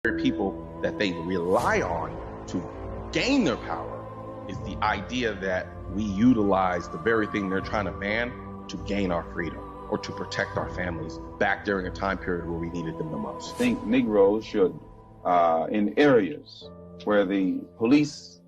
very people that they rely on to gain their power is the idea that we utilize the very thing they're trying to ban to gain our freedom or to protect our families back during a time period where we needed them the most. I think Negroes should, in areas where the police,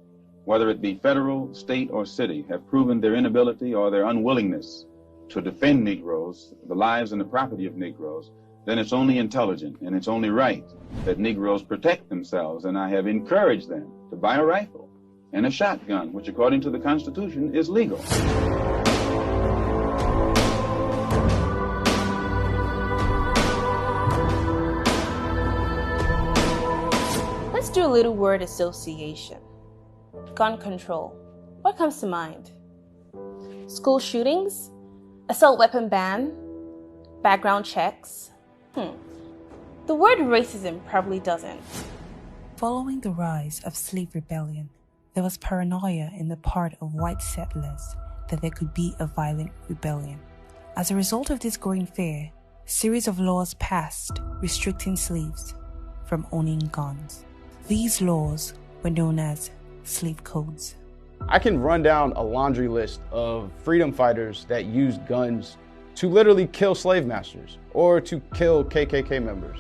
whether it be federal, state, or city, have proven their inability or their unwillingness to defend Negroes, the lives and the property of Negroes, then it's only intelligent and it's only right that Negroes protect themselves. And I have encouraged them to buy a rifle and a shotgun, which according to the Constitution is legal. Let's do a little word association. Gun control. What comes to mind? School shootings? Assault weapon ban? Background checks? The word racism probably doesn't. Following the rise of slave rebellion, there was paranoia in the part of white settlers that there could be a violent rebellion. As a result of this growing fear, a series of laws passed restricting slaves from owning guns. These laws were known as slave codes. I can run down a laundry list of freedom fighters that used guns to literally kill slave masters or to kill KKK members.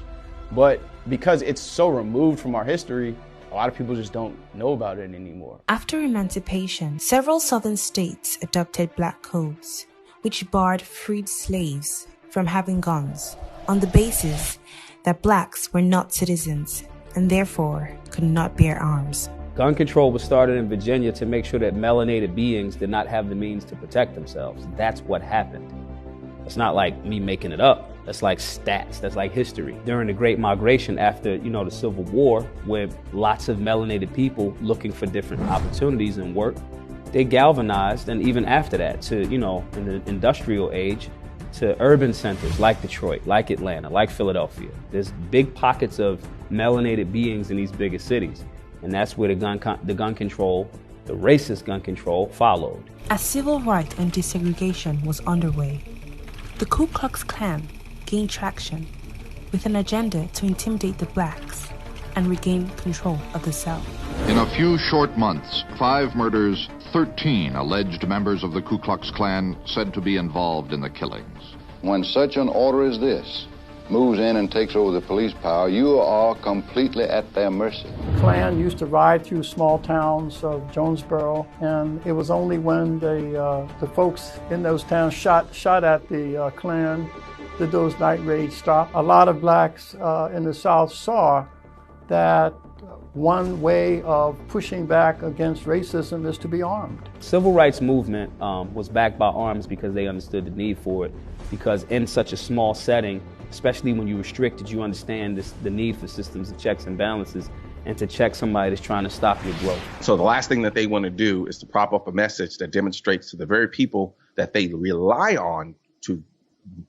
But because it's so removed from our history, a lot of people just don't know about it anymore. After emancipation, several southern states adopted black codes, which barred freed slaves from having guns on the basis that blacks were not citizens and therefore could not bear arms. Gun control was started in Virginia to make sure that melanated beings did not have the means to protect themselves. That's what happened. It's not like me making it up. That's like stats. That's like history. During the Great Migration after, the Civil War, with lots of melanated people looking for different opportunities and work, they galvanized, and even after that, to, in the industrial age, to urban centers like Detroit, like Atlanta, like Philadelphia. There's big pockets of melanated beings in these bigger cities. And that's where the gun control, the racist gun control, followed. As civil rights and desegregation was underway, the Ku Klux Klan gained traction with an agenda to intimidate the blacks and regain control of the South. In a few short months, 5 murders, 13 alleged members of the Ku Klux Klan said to be involved in the killings. When such an order as this moves in and takes over the police power, you are completely at their mercy. Klan used to ride through small towns of Jonesboro, and it was only when the folks in those towns shot at the Klan that those night raids stopped. A lot of blacks in the South saw that one way of pushing back against racism is to be armed. Civil rights movement was backed by arms because they understood the need for it. Because in such a small setting, especially when you're restricted, you understand the need for systems of checks and balances and to check somebody that's trying to stop your growth. So the last thing that they want to do is to prop up a message that demonstrates to the very people that they rely on to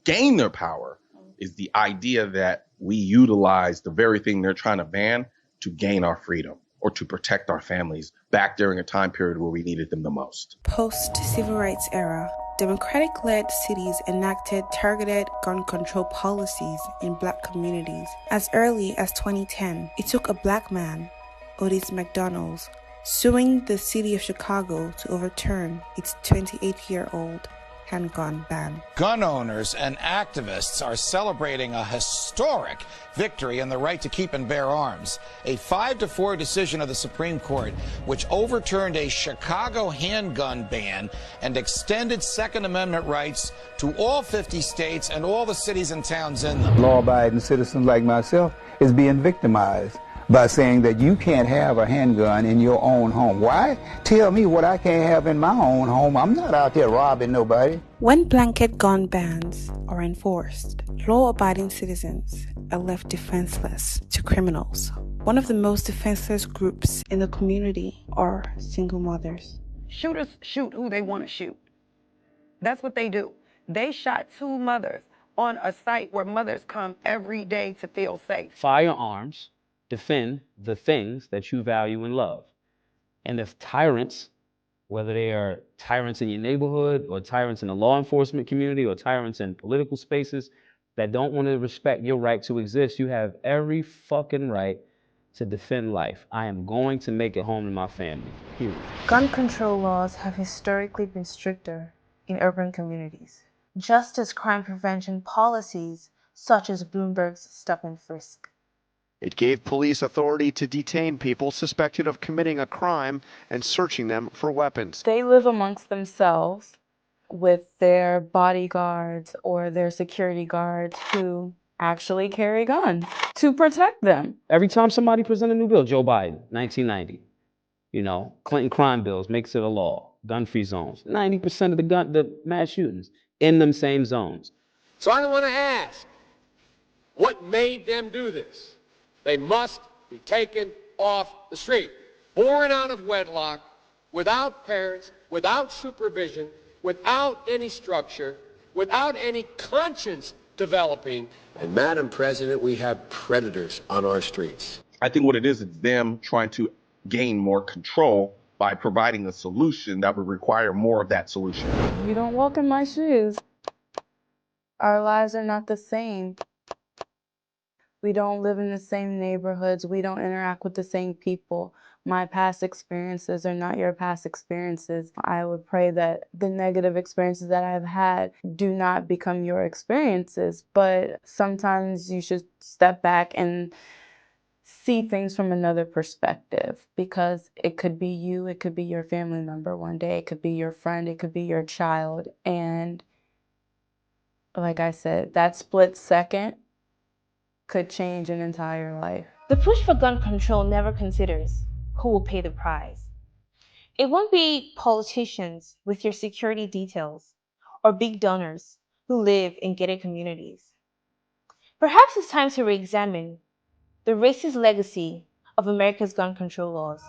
gain their power is the idea that we utilize the very thing they're trying to ban to gain our freedom or to protect our families back during a time period where we needed them the most. Post-civil rights era, Democratic-led cities enacted targeted gun control policies in black communities. As early as 2010, it took a black man, Otis McDonald's, suing the city of Chicago to overturn its 28-year-old handgun ban. Gun owners and activists are celebrating a historic victory in the right to keep and bear arms. A 5-4 decision of the Supreme Court, which overturned a Chicago handgun ban and extended Second Amendment rights to all 50 states and all the cities and towns in them. Law-abiding citizens like myself is being victimized by saying that you can't have a handgun in your own home. Why? Tell me what I can't have in my own home. I'm not out there robbing nobody. When blanket gun bans are enforced, law-abiding citizens are left defenseless to criminals. One of the most defenseless groups in the community are single mothers. Shooters shoot who they want to shoot. That's what they do. They shot 2 mothers on a site where mothers come every day to feel safe. Firearms defend the things that you value and love. And if tyrants, whether they are tyrants in your neighborhood or tyrants in the law enforcement community or tyrants in political spaces that don't want to respect your right to exist, you have every fucking right to defend life. I am going to make it home to my family, period. Gun control laws have historically been stricter in urban communities, just as crime prevention policies such as Bloomberg's Stop and Frisk. It gave police authority to detain people suspected of committing a crime and searching them for weapons. They live amongst themselves with their bodyguards or their security guards who actually carry guns to protect them. Every time somebody presents a new bill, Joe Biden, 1990, Clinton crime bills makes it a law, gun-free zones. 90% of the mass shootings in them same zones. So I want to ask, what made them do this? They must be taken off the street. Born out of wedlock, without parents, without supervision, without any structure, without any conscience developing. And Madam President, we have predators on our streets. I think what it is them trying to gain more control by providing a solution that would require more of that solution. You don't walk in my shoes. Our lives are not the same. We don't live in the same neighborhoods. We don't interact with the same people. My past experiences are not your past experiences. I would pray that the negative experiences that I've had do not become your experiences, but sometimes you should step back and see things from another perspective, because it could be you, it could be your family member one day, it could be your friend, it could be your child. And like I said, that split second could change an entire life. The push for gun control never considers who will pay the price. It won't be politicians with your security details or big donors who live in gated communities. Perhaps it's time to re-examine the racist legacy of America's gun control laws.